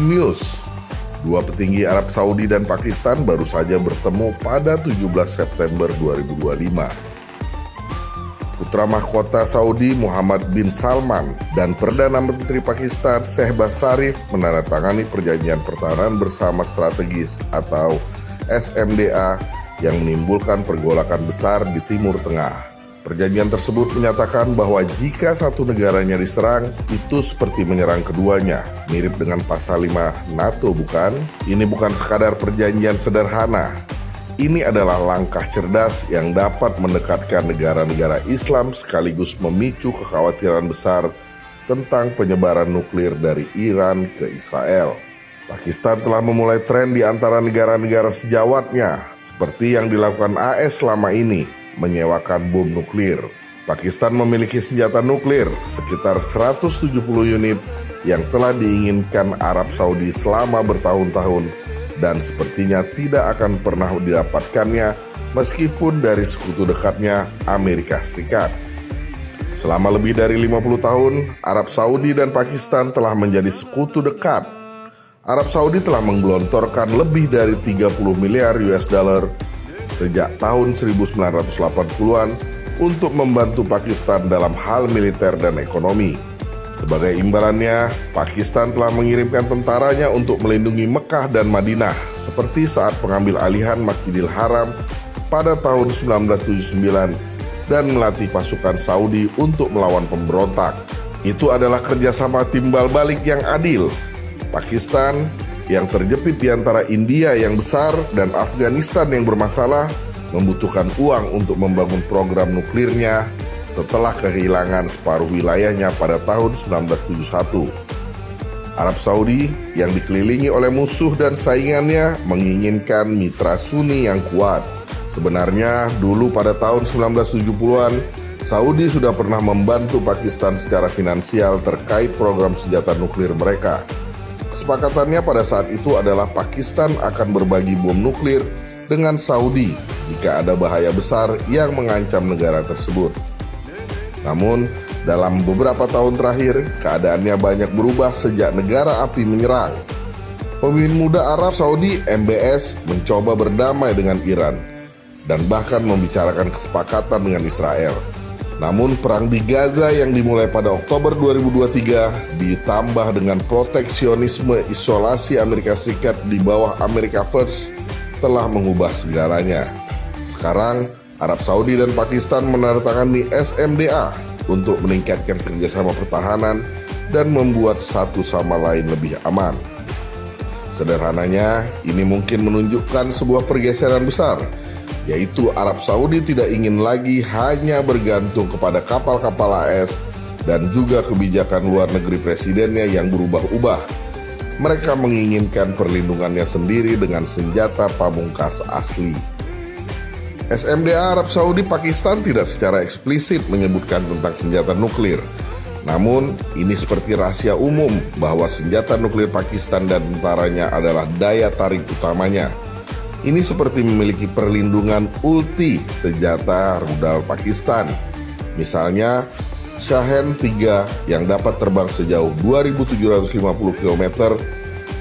Breaking news, dua petinggi Arab Saudi dan Pakistan baru saja bertemu pada 17 September 2025. Putra mahkota Saudi Muhammad bin Salman dan Perdana Menteri Pakistan Shehbaz Sharif menandatangani perjanjian pertahanan bersama strategis atau SMDA yang menimbulkan pergolakan besar di Timur Tengah. Perjanjian tersebut menyatakan bahwa jika satu negaranya diserang, itu seperti menyerang keduanya. Mirip dengan pasal 5 NATO bukan? Ini bukan sekadar perjanjian sederhana. Ini adalah langkah cerdas yang dapat mendekatkan negara-negara Islam sekaligus memicu kekhawatiran besar tentang penyebaran nuklir dari Iran ke Israel. Pakistan telah memulai tren di antara negara-negara sejawatnya, seperti yang dilakukan AS selama ini, menyewakan bom nuklir. Pakistan memiliki senjata nuklir sekitar 170 unit yang telah diinginkan Arab Saudi selama bertahun-tahun dan sepertinya tidak akan pernah didapatkannya meskipun dari sekutu dekatnya Amerika Serikat. Selama lebih dari 50 tahun, Arab Saudi dan Pakistan telah menjadi sekutu dekat. Arab Saudi telah menggelontorkan lebih dari 30 miliar US dollar sejak tahun 1980-an untuk membantu Pakistan dalam hal militer dan ekonomi. Sebagai imbalannya, Pakistan telah mengirimkan tentaranya untuk melindungi Mekah dan Madinah, seperti saat pengambil alihan Masjidil Haram pada tahun 1979 dan melatih pasukan Saudi untuk melawan pemberontak. Itu adalah kerjasama timbal balik yang adil. Pakistan yang terjepit di antara India yang besar dan Afghanistan yang bermasalah membutuhkan uang untuk membangun program nuklirnya setelah kehilangan separuh wilayahnya pada tahun 1971. Arab Saudi yang dikelilingi oleh musuh dan saingannya menginginkan mitra Sunni yang kuat. Sebenarnya dulu pada tahun 1970-an, Saudi sudah pernah membantu Pakistan secara finansial terkait program senjata nuklir mereka. Kesepakatannya pada saat itu adalah Pakistan akan berbagi bom nuklir dengan Saudi jika ada bahaya besar yang mengancam negara tersebut. Namun, dalam beberapa tahun terakhir, keadaannya banyak berubah sejak negara api menyerang. Pemimpin muda Arab Saudi MBS mencoba berdamai dengan Iran dan bahkan membicarakan kesepakatan dengan Israel. Namun perang di Gaza yang dimulai pada Oktober 2023 ditambah dengan proteksionisme isolasi Amerika Serikat di bawah America First telah mengubah segalanya. Sekarang Arab Saudi dan Pakistan menandatangani SMDA untuk meningkatkan kerjasama pertahanan dan membuat satu sama lain lebih aman. Sederhananya, ini mungkin menunjukkan sebuah pergeseran besar, yaitu Arab Saudi tidak ingin lagi hanya bergantung kepada kapal-kapal AS dan juga kebijakan luar negeri presidennya yang berubah-ubah. Mereka menginginkan perlindungannya sendiri dengan senjata pamungkas asli. SMDA Arab Saudi Pakistan tidak secara eksplisit menyebutkan tentang senjata nuklir. Namun, ini seperti rahasia umum bahwa senjata nuklir Pakistan dan tentaranya adalah daya tarik utamanya. Ini seperti memiliki perlindungan ulti senjata rudal Pakistan. Misalnya, Shahen-3 yang dapat terbang sejauh 2.750 km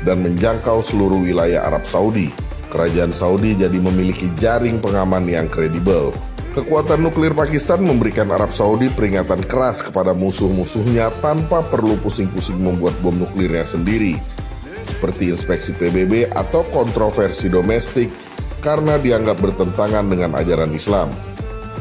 dan menjangkau seluruh wilayah Arab Saudi. Kerajaan Saudi jadi memiliki jaring pengaman yang kredibel. Kekuatan nuklir Pakistan memberikan Arab Saudi peringatan keras kepada musuh-musuhnya tanpa perlu pusing-pusing membuat bom nuklirnya sendiri, seperti inspeksi PBB atau kontroversi domestik karena dianggap bertentangan dengan ajaran Islam.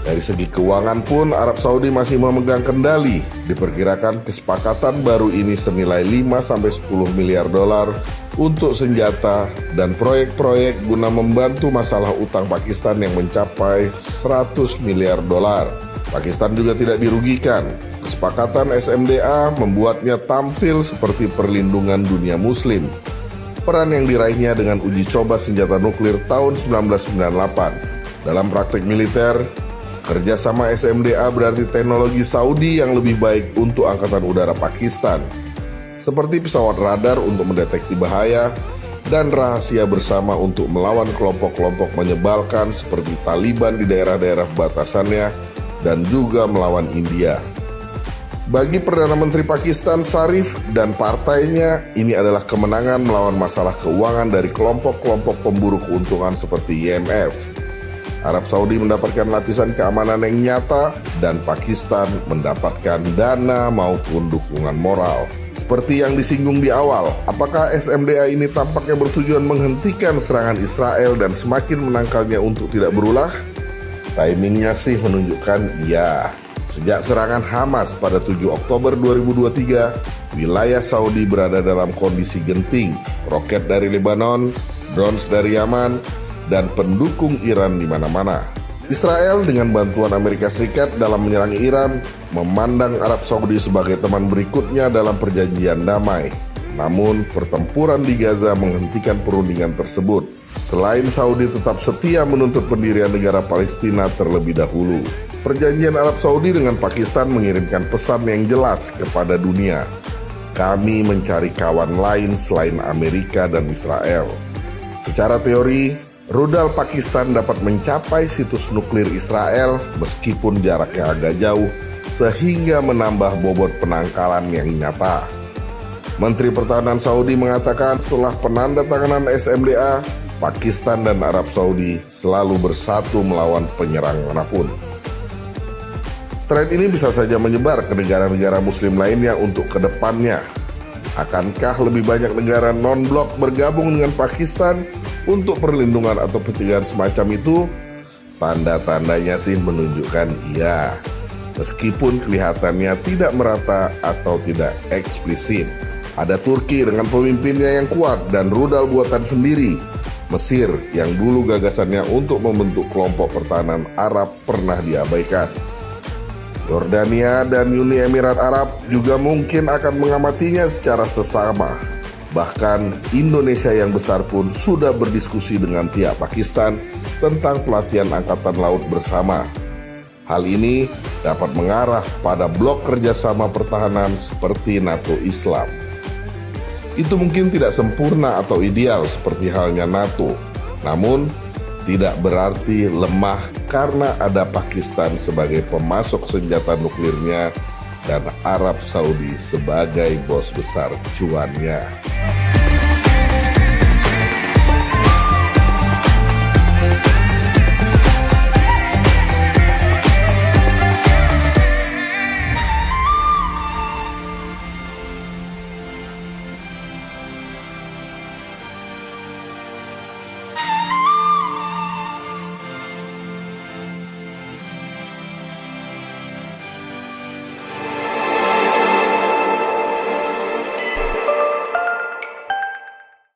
Dari segi keuangan pun Arab Saudi masih memegang kendali. Diperkirakan kesepakatan baru ini senilai 5-10 miliar dolar untuk senjata dan proyek-proyek guna membantu masalah utang Pakistan yang mencapai 100 miliar dolar. Pakistan juga tidak dirugikan. Kesepakatan SMDA membuatnya tampil seperti perlindungan dunia muslim. Peran yang diraihnya dengan uji coba senjata nuklir tahun 1998. Dalam praktik militer, kerjasama SMDA berarti teknologi Saudi yang lebih baik untuk Angkatan Udara Pakistan, seperti pesawat radar untuk mendeteksi bahaya dan rahasia bersama untuk melawan kelompok-kelompok menyebalkan seperti Taliban di daerah-daerah batasannya dan juga melawan India. Bagi Perdana Menteri Pakistan Sharif dan partainya, ini adalah kemenangan melawan masalah keuangan dari kelompok-kelompok pemburu keuntungan seperti IMF. Arab Saudi mendapatkan lapisan keamanan yang nyata dan Pakistan mendapatkan dana maupun dukungan moral. Seperti yang disinggung di awal, apakah SMDA ini tampaknya bertujuan menghentikan serangan Israel dan semakin menangkalnya untuk tidak berulah? Timingnya sih menunjukkan ya. Sejak serangan Hamas pada 7 Oktober 2023, wilayah Saudi berada dalam kondisi genting. Roket dari Lebanon, drones dari Yaman, dan pendukung Iran di mana-mana. Israel dengan bantuan Amerika Serikat dalam menyerang Iran memandang Arab Saudi sebagai teman berikutnya dalam perjanjian damai. Namun, pertempuran di Gaza menghentikan perundingan tersebut. Selain Saudi tetap setia menuntut pendirian negara Palestina terlebih dahulu. Perjanjian Arab Saudi dengan Pakistan mengirimkan pesan yang jelas kepada dunia. Kami mencari kawan lain selain Amerika dan Israel. Secara teori, rudal Pakistan dapat mencapai situs nuklir Israel meskipun jaraknya agak jauh, sehingga menambah bobot penangkalan yang nyata. Menteri Pertahanan Saudi mengatakan setelah penandatanganan SMDA, Pakistan dan Arab Saudi selalu bersatu melawan penyerang manapun. Tren ini bisa saja menyebar ke negara-negara muslim lainnya untuk kedepannya. Akankah lebih banyak negara non-blok bergabung dengan Pakistan untuk perlindungan atau pencegahan semacam itu? Tanda-tandanya sih menunjukkan iya, meskipun kelihatannya tidak merata atau tidak eksplisit. Ada Turki dengan pemimpinnya yang kuat dan rudal buatan sendiri. Mesir yang dulu gagasannya untuk membentuk kelompok pertahanan Arab pernah diabaikan. Yordania dan Uni Emirat Arab juga mungkin akan mengamatinya secara sesama. Bahkan Indonesia yang besar pun sudah berdiskusi dengan pihak Pakistan tentang pelatihan angkatan laut bersama. Hal ini dapat mengarah pada blok kerjasama pertahanan seperti NATO Islam. Itu mungkin tidak sempurna atau ideal seperti halnya NATO, namun tidak berarti lemah karena ada Pakistan sebagai pemasok senjata nuklirnya dan Arab Saudi sebagai bos besar cuannya.